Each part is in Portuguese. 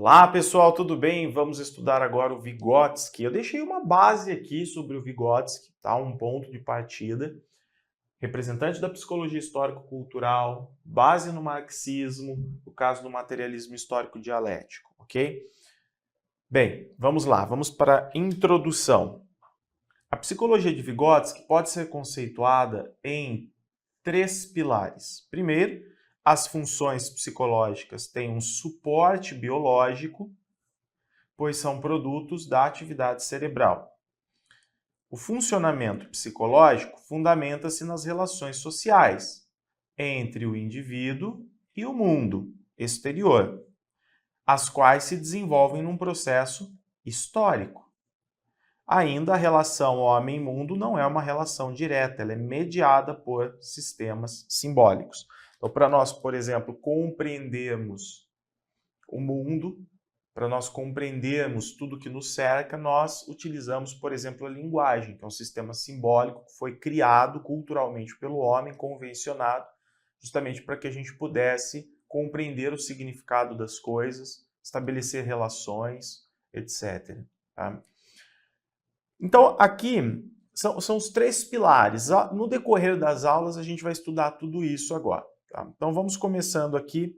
Olá pessoal, tudo bem? Vamos estudar agora o Vygotsky. Eu deixei uma base aqui sobre o Vygotsky, tá? Um ponto de partida. Representante da psicologia histórico-cultural, base no marxismo, no caso do materialismo histórico dialético, ok? Bem, vamos lá, vamos para a introdução. A psicologia de Vygotsky pode ser conceituada em três pilares. Primeiro, as funções psicológicas têm um suporte biológico, pois são produtos da atividade cerebral. O funcionamento psicológico fundamenta-se nas relações sociais entre o indivíduo e o mundo exterior, as quais se desenvolvem num processo histórico. Ainda a relação homem-mundo não é uma relação direta, ela é mediada por sistemas simbólicos. Então, para nós, por exemplo, compreendermos o mundo, para nós compreendermos tudo que nos cerca, nós utilizamos, por exemplo, a linguagem, que é um sistema simbólico que foi criado culturalmente pelo homem, convencionado, justamente para que a gente pudesse compreender o significado das coisas, estabelecer relações, etc. Tá? Então, aqui são os três pilares. No decorrer das aulas, a gente vai estudar tudo isso agora. Tá? Então, vamos começando aqui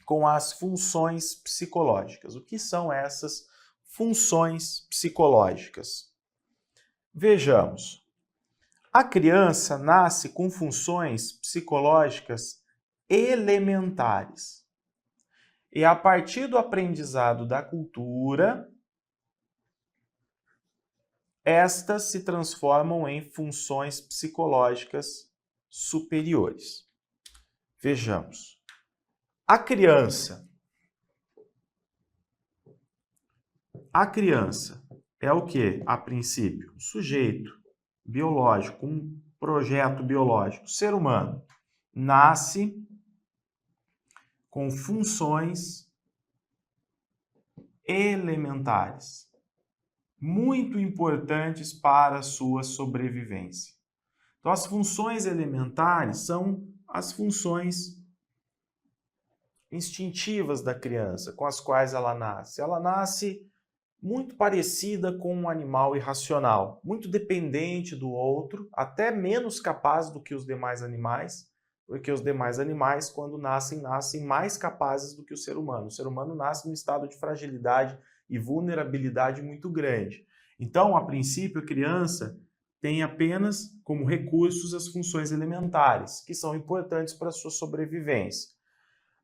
com as funções psicológicas. O que são essas funções psicológicas? Vejamos. A criança nasce com funções psicológicas elementares. E a partir do aprendizado da cultura, estas se transformam em funções psicológicas superiores. Vejamos. A criança é o quê? A princípio, um sujeito biológico, um projeto biológico, ser humano, nasce com funções elementares, muito importantes para a sua sobrevivência. Então, as funções elementares são as funções instintivas da criança, com as quais ela nasce. Ela nasce muito parecida com um animal irracional, muito dependente do outro, até menos capaz do que os demais animais, porque os demais animais, quando nascem mais capazes do que o ser humano. O ser humano nasce num estado de fragilidade e vulnerabilidade muito grande. Então, a princípio, a criança tem apenas como recursos as funções elementares, que são importantes para a sua sobrevivência.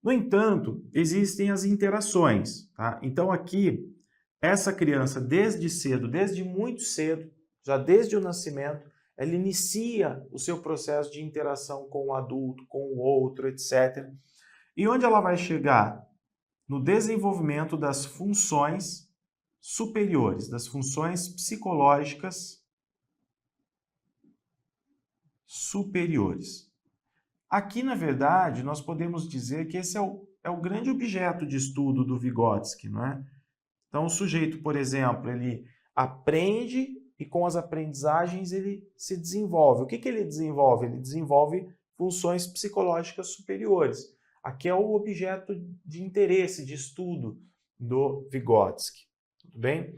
No entanto, existem as interações. Tá? Então, aqui, essa criança, desde cedo, desde muito cedo, já desde o nascimento, ela inicia o seu processo de interação com o adulto, com o outro, etc. E onde ela vai chegar? No desenvolvimento das funções superiores, das funções psicológicas superiores. Aqui, na verdade, nós podemos dizer que esse é o grande objeto de estudo do Vygotsky, não é? Então, o sujeito, por exemplo, ele aprende e com as aprendizagens ele se desenvolve. O que ele desenvolve? Ele desenvolve funções psicológicas superiores. Aqui é o objeto de interesse, de estudo do Vygotsky. Tudo bem?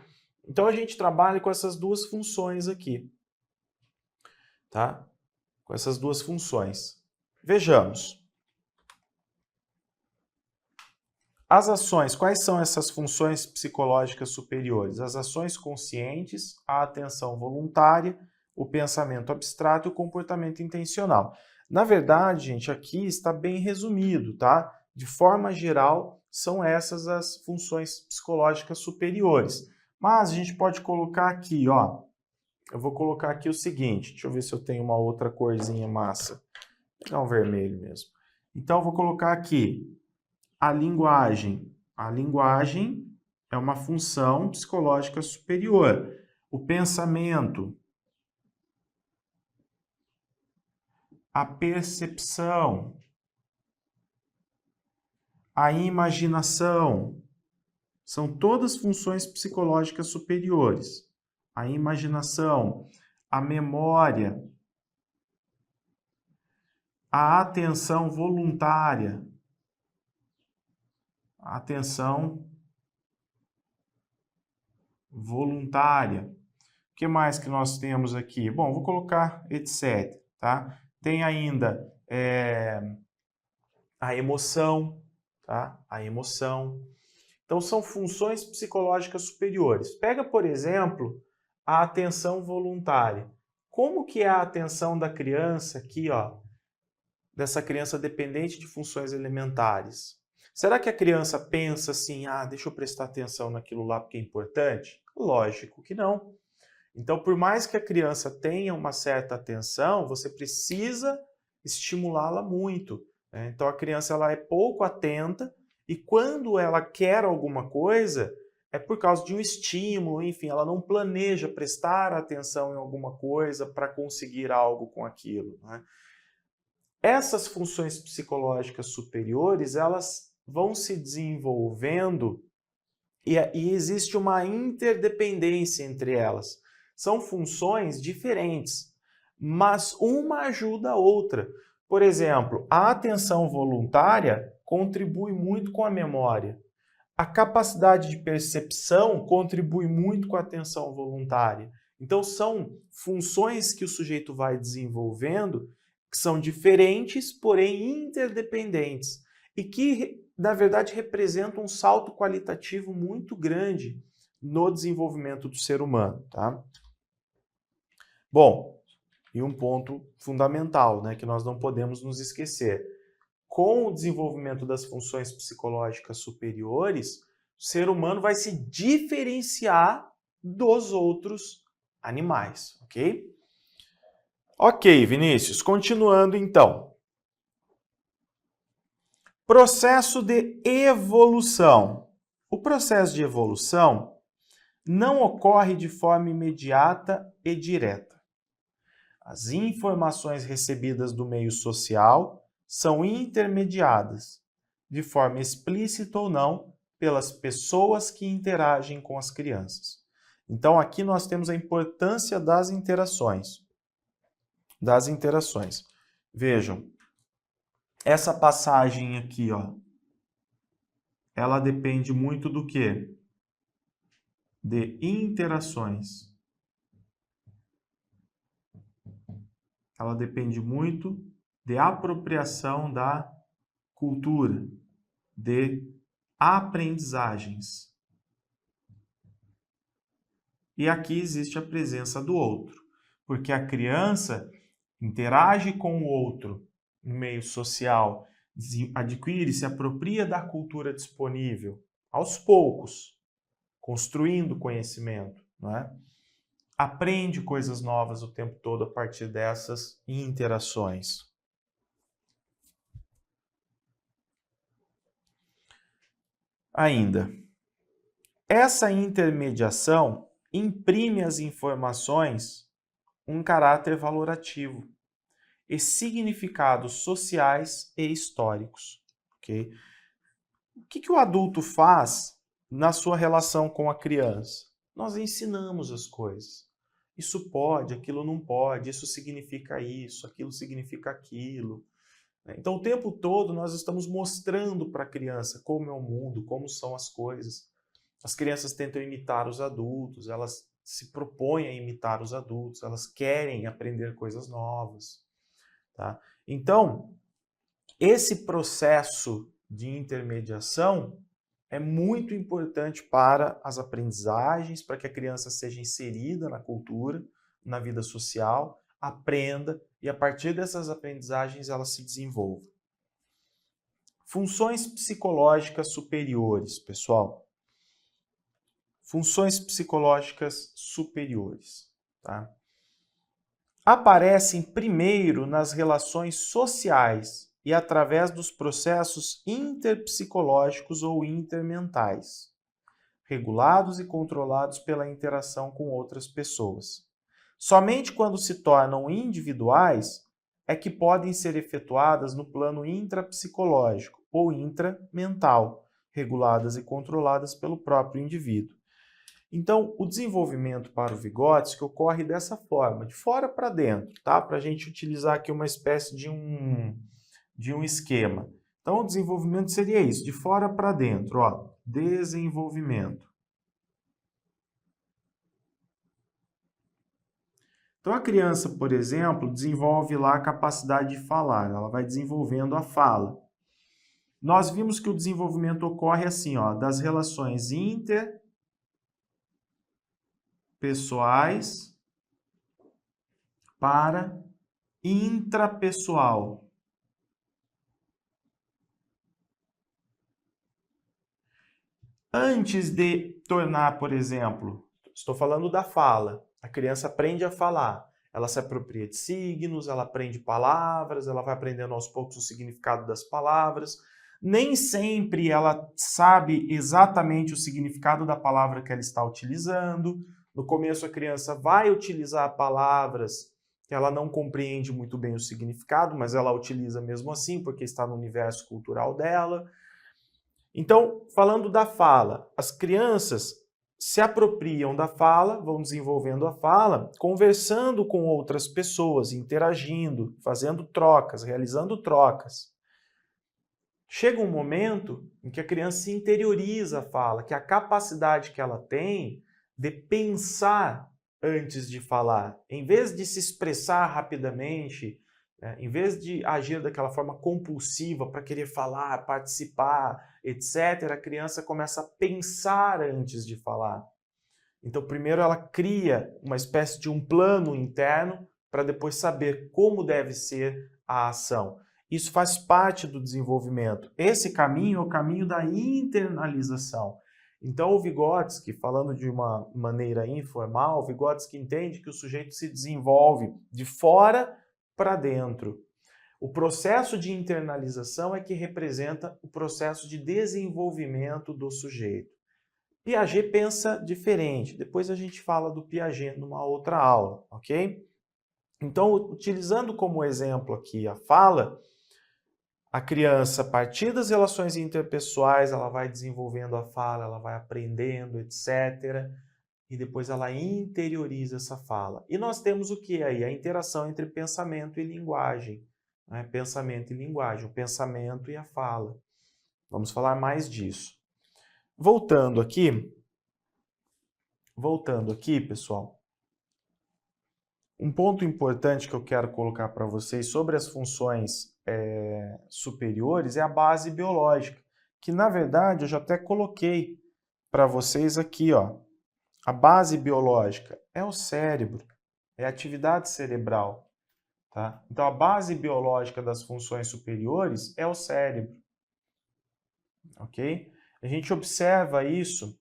Então, a gente trabalha com essas duas funções aqui. Tá? Com essas duas funções. Vejamos. As ações, quais são essas funções psicológicas superiores? As ações conscientes, a atenção voluntária, o pensamento abstrato e o comportamento intencional. Na verdade, gente, aqui está bem resumido, tá? De forma geral, são essas as funções psicológicas superiores. Mas a gente pode colocar aqui, ó. Eu vou colocar aqui o seguinte, deixa eu ver se eu tenho uma outra corzinha massa. Vou pegar um vermelho mesmo. Então, eu vou colocar aqui a linguagem. A linguagem é uma função psicológica superior. O pensamento, a percepção, a imaginação, são todas funções psicológicas superiores. A imaginação, a memória, a atenção voluntária, a atenção voluntária. O que mais que nós temos aqui? Bom, vou colocar etc, tá? Tem ainda a emoção, tá? A emoção. Então, são funções psicológicas superiores. Pega, por exemplo, a atenção voluntária. Como que é a atenção da criança aqui, ó, dessa criança dependente de funções elementares? Será que a criança pensa assim, deixa eu prestar atenção naquilo lá porque é importante? Lógico que não. Então, por mais que a criança tenha uma certa atenção, você precisa estimulá-la muito, né? Então, a criança ela é pouco atenta e quando ela quer alguma coisa, é por causa de um estímulo, enfim, ela não planeja prestar atenção em alguma coisa para conseguir algo com aquilo, né? Essas funções psicológicas superiores, elas vão se desenvolvendo e existe uma interdependência entre elas. São funções diferentes, mas uma ajuda a outra. Por exemplo, a atenção voluntária contribui muito com a memória. A capacidade de percepção contribui muito com a atenção voluntária. Então, são funções que o sujeito vai desenvolvendo que são diferentes, porém interdependentes e que, na verdade, representam um salto qualitativo muito grande no desenvolvimento do ser humano, tá? Bom, e um ponto fundamental, né, que nós não podemos nos esquecer. Com o desenvolvimento das funções psicológicas superiores, o ser humano vai se diferenciar dos outros animais, ok? Ok, Vinícius, continuando então. Processo de evolução. O processo de evolução não ocorre de forma imediata e direta. As informações recebidas do meio social são intermediadas, de forma explícita ou não, pelas pessoas que interagem com as crianças. Então, aqui nós temos a importância das interações. Vejam, essa passagem aqui, ó, ela depende muito do quê? De interações. Ela depende muito de apropriação da cultura, de aprendizagens. E aqui existe a presença do outro, porque a criança interage com o outro no meio social, adquire, se apropria da cultura disponível, aos poucos, construindo conhecimento, não é? Aprende coisas novas o tempo todo a partir dessas interações. Ainda, essa intermediação imprime às informações um caráter valorativo e significados sociais e históricos. Okay? O que o adulto faz na sua relação com a criança? Nós ensinamos as coisas. Isso pode, aquilo não pode, isso significa isso, aquilo significa aquilo. Então, o tempo todo nós estamos mostrando para a criança como é o mundo, como são as coisas. As crianças tentam imitar os adultos, elas se propõem a imitar os adultos, elas querem aprender coisas novas. Tá? Então, esse processo de intermediação é muito importante para as aprendizagens, para que a criança seja inserida na cultura, na vida social, aprenda e a partir dessas aprendizagens ela se desenvolva. Funções psicológicas superiores, pessoal. Funções psicológicas superiores, tá? Aparecem primeiro nas relações sociais e através dos processos interpsicológicos ou intermentais, regulados e controlados pela interação com outras pessoas. Somente quando se tornam individuais é que podem ser efetuadas no plano intrapsicológico ou intramental, reguladas e controladas pelo próprio indivíduo. Então, o desenvolvimento para o Vygotsky ocorre dessa forma, de fora para dentro, tá? Para a gente utilizar aqui uma espécie de um esquema. Então, o desenvolvimento seria isso, de fora para dentro, ó, desenvolvimento. Então, a criança, por exemplo, desenvolve lá a capacidade de falar, ela vai desenvolvendo a fala. Nós vimos que o desenvolvimento ocorre assim, ó, das relações interpessoais para intrapessoal. Antes de tornar, por exemplo, estou falando da fala, a criança aprende a falar, ela se apropria de signos, ela aprende palavras, ela vai aprendendo aos poucos o significado das palavras. Nem sempre ela sabe exatamente o significado da palavra que ela está utilizando. No começo, a criança vai utilizar palavras que ela não compreende muito bem o significado, mas ela utiliza mesmo assim, porque está no universo cultural dela. Então, falando da fala, as crianças se apropriam da fala, vão desenvolvendo a fala, conversando com outras pessoas, interagindo, fazendo trocas, realizando trocas. Chega um momento em que a criança interioriza a fala, que a capacidade que ela tem de pensar antes de falar, em vez de se expressar rapidamente, em vez de agir daquela forma compulsiva para querer falar, participar, etc., a criança começa a pensar antes de falar. Então, primeiro ela cria uma espécie de um plano interno para depois saber como deve ser a ação. Isso faz parte do desenvolvimento. Esse caminho é o caminho da internalização. Então, o Vygotsky, falando de uma maneira informal, o Vygotsky entende que o sujeito se desenvolve de fora para dentro. O processo de internalização é que representa o processo de desenvolvimento do sujeito. Piaget pensa diferente. Depois a gente fala do Piaget numa outra aula, ok? Então, utilizando como exemplo aqui a fala, a criança, a partir das relações interpessoais, ela vai desenvolvendo a fala, ela vai aprendendo, etc. E depois ela interioriza essa fala. E nós temos o que aí? A interação entre pensamento e linguagem. Né? Pensamento e linguagem, o pensamento e a fala. Vamos falar mais disso. Voltando aqui, pessoal, um ponto importante que eu quero colocar para vocês sobre as funções superiores é a base biológica, que na verdade eu já até coloquei para vocês aqui, ó. A base biológica é o cérebro, é a atividade cerebral, tá? Então a base biológica das funções superiores é o cérebro, ok? A gente observa isso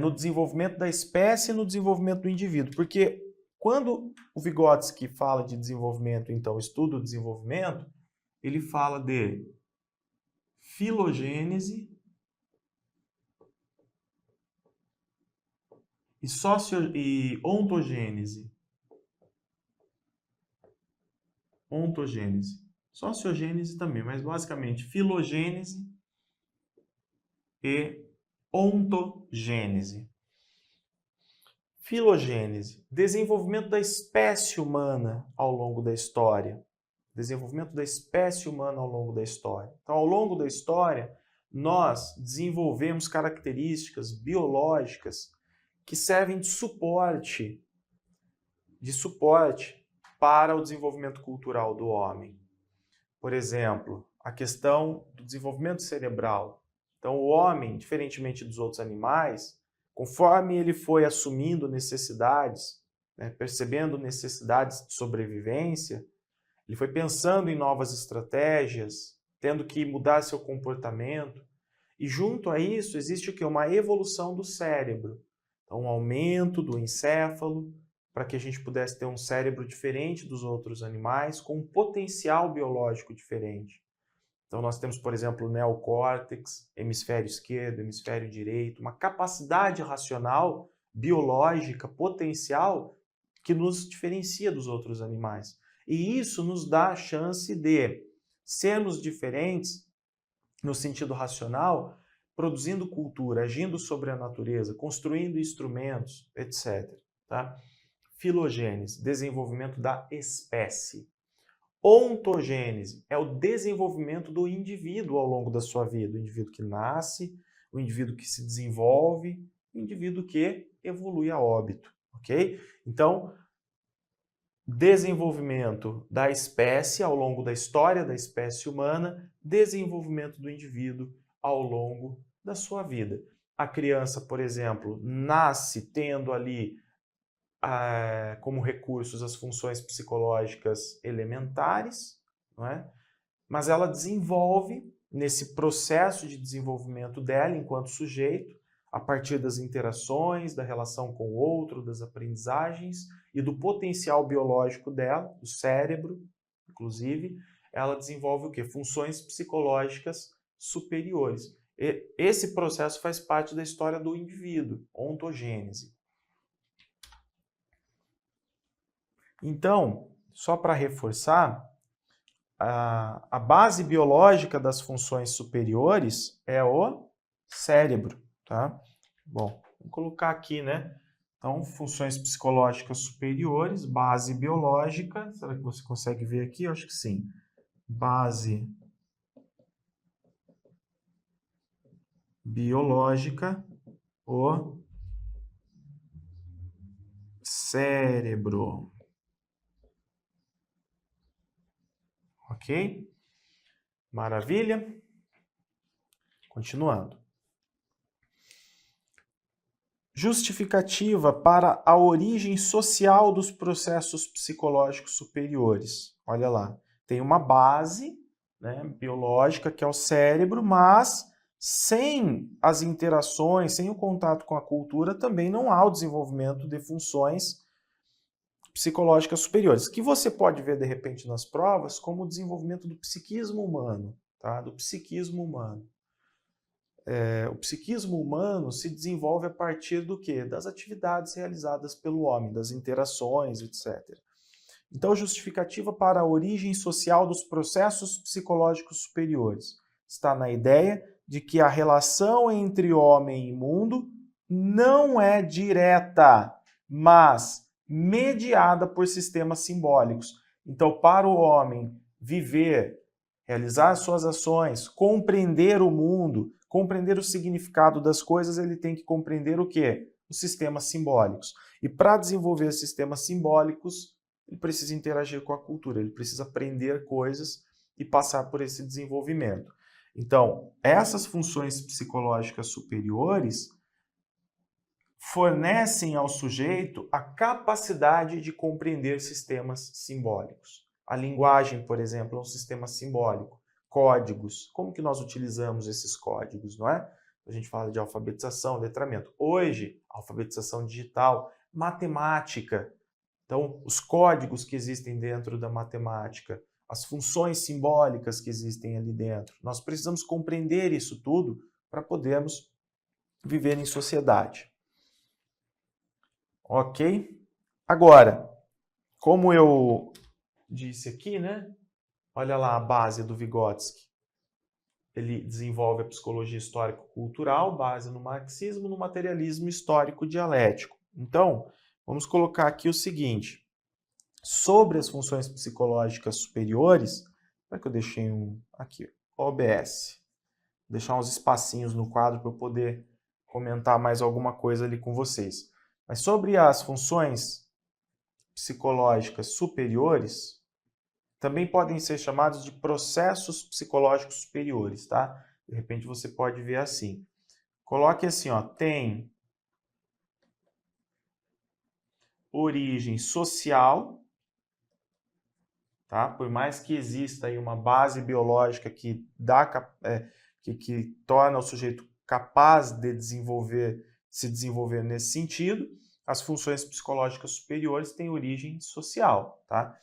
no desenvolvimento da espécie e no desenvolvimento do indivíduo, porque quando o Vygotsky fala de desenvolvimento, então estuda o desenvolvimento, ele fala de filogênese e ontogênese. Ontogênese. Sociogênese também, mas basicamente filogênese e ontogênese. Filogênese, desenvolvimento da espécie humana ao longo da história. Desenvolvimento da espécie humana ao longo da história. Então, ao longo da história, nós desenvolvemos características biológicas que servem de suporte para o desenvolvimento cultural do homem. Por exemplo, a questão do desenvolvimento cerebral. Então, o homem, diferentemente dos outros animais, conforme ele foi assumindo necessidades, percebendo necessidades de sobrevivência, ele foi pensando em novas estratégias, tendo que mudar seu comportamento. E junto a isso existe o quê? Uma evolução do cérebro. Então, um aumento do encéfalo, para que a gente pudesse ter um cérebro diferente dos outros animais, com um potencial biológico diferente. Então, nós temos, por exemplo, o neocórtex, hemisfério esquerdo, hemisfério direito, uma capacidade racional, biológica, potencial, que nos diferencia dos outros animais. E isso nos dá a chance de sermos diferentes no sentido racional, produzindo cultura, agindo sobre a natureza, construindo instrumentos, etc. Tá? Filogênese, desenvolvimento da espécie. Ontogênese é o desenvolvimento do indivíduo ao longo da sua vida. O indivíduo que nasce, o indivíduo que se desenvolve, o indivíduo que evolui a óbito. Ok? Então, desenvolvimento da espécie ao longo da história da espécie humana, desenvolvimento do indivíduo ao longo da sua vida. A criança, por exemplo, nasce tendo ali como recursos as funções psicológicas elementares, não é? Mas ela desenvolve, nesse processo de desenvolvimento dela enquanto sujeito, a partir das interações, da relação com o outro, das aprendizagens e do potencial biológico dela, do cérebro, inclusive, ela desenvolve o quê? Funções psicológicas superiores. Esse processo faz parte da história do indivíduo, ontogênese. Então, só para reforçar, a base biológica das funções superiores é o cérebro, tá? Bom, vou colocar aqui, né? Então, funções psicológicas superiores, base biológica, será que você consegue ver aqui? Eu acho que sim. Base biológica, o cérebro. Ok? Maravilha? Continuando. Justificativa para a origem social dos processos psicológicos superiores. Olha lá, tem uma base, né, biológica, que é o cérebro, mas sem as interações, sem o contato com a cultura, também não há o desenvolvimento de funções psicológicas superiores, que você pode ver, de repente, nas provas, como o desenvolvimento do psiquismo humano, tá? Do psiquismo humano. O psiquismo humano se desenvolve a partir do quê? Das atividades realizadas pelo homem, das interações, etc. Então, justificativa para a origem social dos processos psicológicos superiores está na ideia de que a relação entre homem e mundo não é direta, mas mediada por sistemas simbólicos. Então, para o homem viver, realizar suas ações, compreender o mundo, compreender o significado das coisas, ele tem que compreender o quê? Os sistemas simbólicos. E para desenvolver sistemas simbólicos, ele precisa interagir com a cultura, ele precisa aprender coisas e passar por esse desenvolvimento. Então, essas funções psicológicas superiores fornecem ao sujeito a capacidade de compreender sistemas simbólicos. A linguagem, por exemplo, é um sistema simbólico. Códigos, como que nós utilizamos esses códigos, não é? A gente fala de alfabetização, letramento. Hoje, alfabetização digital, matemática. Então, os códigos que existem dentro da matemática, as funções simbólicas que existem ali dentro. Nós precisamos compreender isso tudo para podermos viver em sociedade. Ok? Agora, como eu disse aqui, né? Olha lá a base do Vygotsky. Ele desenvolve a psicologia histórico-cultural, base no marxismo, no materialismo histórico-dialético. Então, vamos colocar aqui o seguinte. Sobre as funções psicológicas superiores, será que eu deixei aqui, OBS. Vou deixar uns espacinhos no quadro para eu poder comentar mais alguma coisa ali com vocês. Mas sobre as funções psicológicas superiores, também podem ser chamados de processos psicológicos superiores, tá? De repente você pode ver assim. Coloque assim, ó, tem origem social, tá? Por mais que exista aí uma base biológica que que torna o sujeito capaz de se desenvolver nesse sentido, as funções psicológicas superiores têm origem social, tá?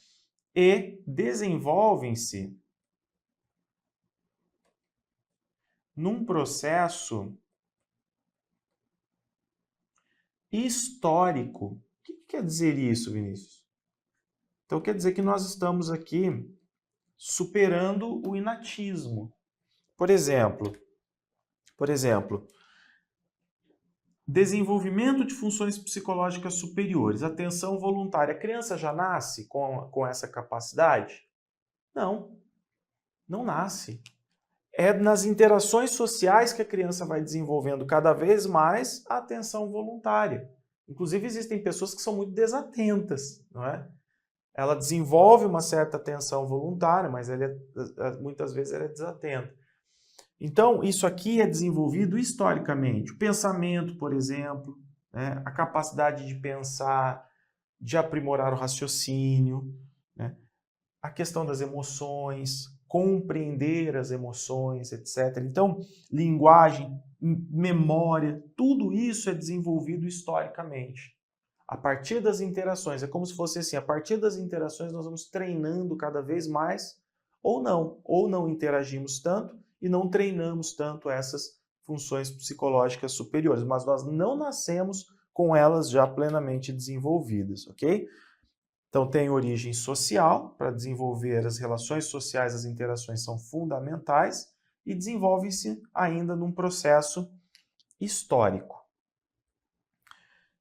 E desenvolvem-se num processo histórico. O que quer dizer isso, Vinícius? Então quer dizer que nós estamos aqui superando o inatismo. Por exemplo, desenvolvimento de funções psicológicas superiores, atenção voluntária. A criança já nasce com essa capacidade? Não, não nasce. É nas interações sociais que a criança vai desenvolvendo cada vez mais a atenção voluntária. Inclusive, existem pessoas que são muito desatentas, não é? ela desenvolve uma certa atenção voluntária, mas muitas vezes ela é desatenta. Então, isso aqui é desenvolvido historicamente. O pensamento, por exemplo, né? A capacidade de pensar, de aprimorar o raciocínio, né? A questão das emoções, compreender as emoções, etc. Então, linguagem, memória, tudo isso é desenvolvido historicamente. A partir das interações, é como se fosse assim, a partir das interações nós vamos treinando cada vez mais, ou não interagimos tanto e não treinamos tanto essas funções psicológicas superiores, mas nós não nascemos com elas já plenamente desenvolvidas, ok? Então tem origem social, para desenvolver as relações sociais, as interações são fundamentais, e desenvolve-se ainda num processo histórico.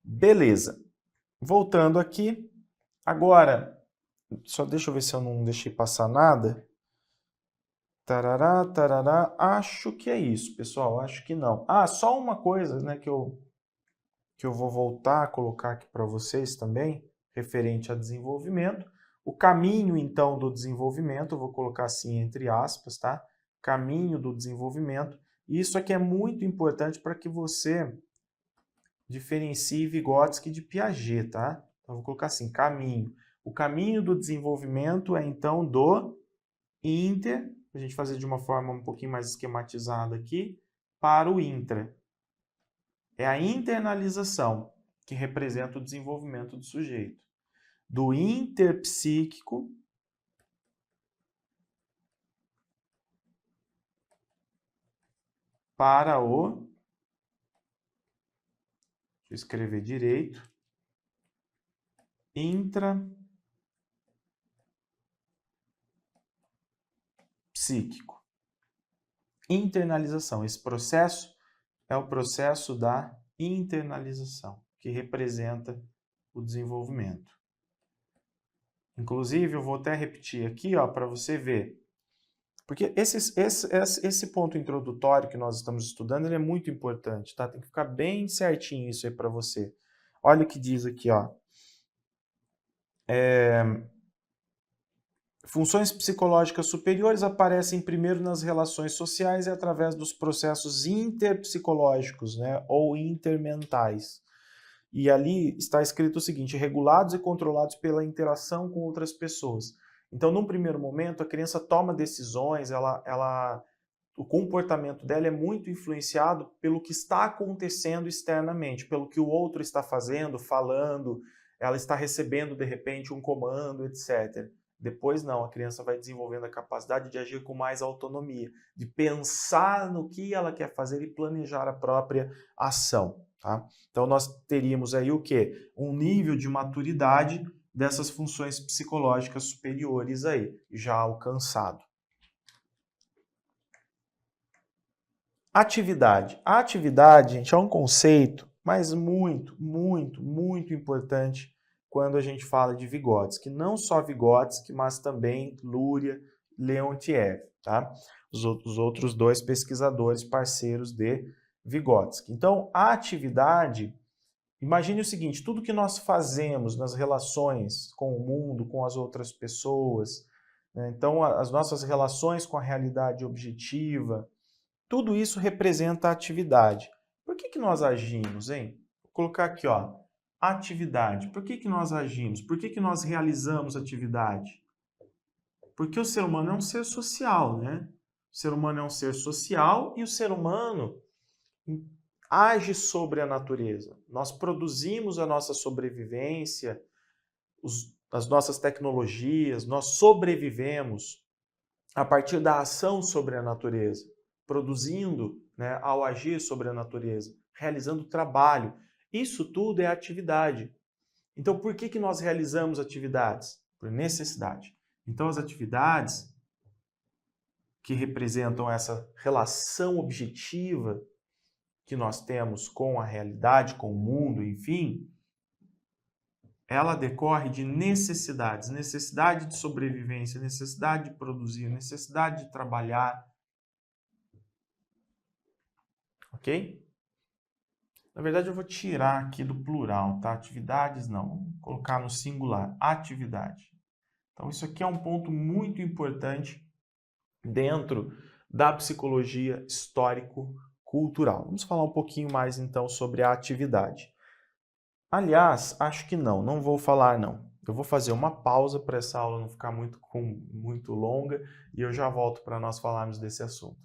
Beleza. Voltando aqui, agora, só deixa eu ver se eu não deixei passar nada. Tarará, tarará, acho que é isso, pessoal, acho que não. Ah, só uma coisa, né, que eu vou voltar a colocar aqui para vocês também, referente a desenvolvimento. O caminho, então, do desenvolvimento, eu vou colocar assim entre aspas, tá? Caminho do desenvolvimento. E isso aqui é muito importante para que você diferencie Vygotsky de Piaget, tá? Então, eu vou colocar assim, caminho. O caminho do desenvolvimento é, então, do inter, a gente fazer de uma forma um pouquinho mais esquematizada aqui, para o intra. É a internalização que representa o desenvolvimento do sujeito. Do interpsíquico para o... Deixa eu escrever direito. Intrapsíquico. Internalização. Esse processo é o processo da internalização, que representa o desenvolvimento. Inclusive, eu vou até repetir aqui, para você ver. Porque esse ponto introdutório que nós estamos estudando, ele é muito importante, tá? Tem que ficar bem certinho isso aí para você. Olha o que diz aqui, funções psicológicas superiores aparecem primeiro nas relações sociais e através dos processos interpsicológicos, né, ou intermentais. E ali está escrito o seguinte, regulados e controlados pela interação com outras pessoas. Então, num primeiro momento, a criança toma decisões, o comportamento dela é muito influenciado pelo que está acontecendo externamente, pelo que o outro está fazendo, falando, ela está recebendo, de repente, um comando, etc. Depois, não, a criança vai desenvolvendo a capacidade de agir com mais autonomia, de pensar no que ela quer fazer e planejar a própria ação. Tá? Então, nós teríamos aí o quê? Um nível de maturidade dessas funções psicológicas superiores aí, já alcançado. Atividade. A atividade, gente, é um conceito, mas muito, muito, muito importante quando a gente fala de Vygotsky. Não só Vygotsky, mas também Luria, Leontiev, tá? Os outros dois pesquisadores parceiros de Vygotsky. Então, a atividade, imagine o seguinte, tudo que nós fazemos nas relações com o mundo, com as outras pessoas, né? Então, as nossas relações com a realidade objetiva, tudo isso representa a atividade. Por que nós agimos, hein? Vou colocar aqui, atividade. Por que nós agimos? Por que nós realizamos atividade? Porque o ser humano é um ser social, né? O ser humano é um ser social e o ser humano age sobre a natureza. Nós produzimos a nossa sobrevivência, as nossas tecnologias, nós sobrevivemos a partir da ação sobre a natureza, produzindo, né, ao agir sobre a natureza, realizando trabalho. Isso tudo é atividade. Então, por que nós realizamos atividades? Por necessidade. Então, as atividades que representam essa relação objetiva que nós temos com a realidade, com o mundo, enfim, ela decorre de necessidades, necessidade de sobrevivência, necessidade de produzir, necessidade de trabalhar, ok? Na verdade, eu vou tirar aqui do plural, tá? Atividades não, vamos colocar no singular, atividade. Então, isso aqui é um ponto muito importante dentro da psicologia histórico-cultural. Vamos falar um pouquinho mais então sobre a atividade. Aliás, acho que não vou falar não. Eu vou fazer uma pausa para essa aula não ficar muito longa e eu já volto para nós falarmos desse assunto.